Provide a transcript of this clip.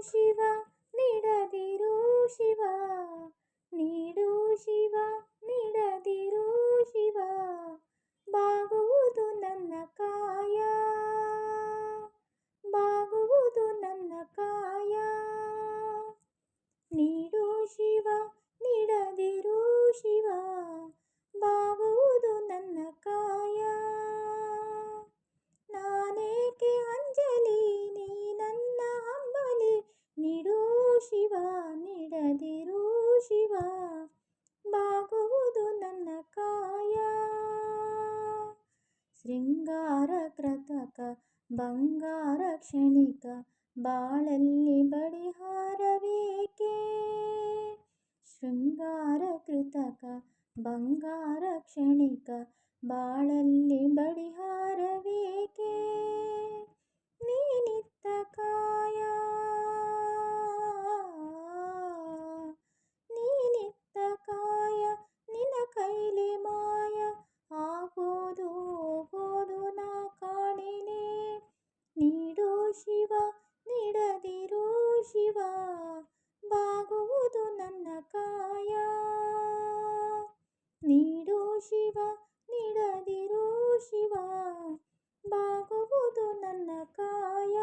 ಶಿವ ನೀಡದಿರು ಶಿವ, ನೀಡು ಶಿವ ನೀಡದಿರು ಶಿವ, ಬಾಗುವುದು ನನ್ನ ಕಾಯ, ಬಾಗುವುದು ನನ್ನ ಕಾಯ. ನೀಡು ಶಿವ ನೀಡದಿರು ಶಿವ, ಬಾಗುವುದು ನನ್ನ ಕಾಯ. ನಾನೇಕೆ ಅಂಜಲಿ ನೀ ನನ್ನ ಹಂಬಲಿ, ನೀಡು ಶಿವ ನೀಡದಿರು ಶಿವ, ಬಾಗುವುದು ನನ್ನ ಕಾಯ. ಶೃಂಗಾರ ಕೃತಕ ಬಂಗಾರ ಕ್ಷಣಿಕ, ಬಾಳಲ್ಲಿ ಬಡಿಹಾರವೇಕೆ. ಶೃಂಗಾರ ಕೃತಕ ಬಂಗಾರ ಕ್ಷಣಿಕ, ಬಾಳಲ್ಲಿ ಬಡಿಹಾರವೇಕೆ. ನೀನಿತ್ತ ಕಾಯ, ನೀನಿತ್ತ ಕಾಯ, ನಿನ್ನ ಕೈಲಿ ಮಾಯ, ಆಗೋದು ಹೋಗೋದು ನಾ ಕಾಣೆನೆ. ನೀಡು ಶಿವ ನೀಡದಿರು ಶಿವ, ಬಾಗುವುದು ನನ್ನ ಕಾಯ. ನೀಡು ಶಿವ ನೀಡದಿರು ಶಿವ, ಬಾಗುವುದು ನನ್ನ ಕಾಯ.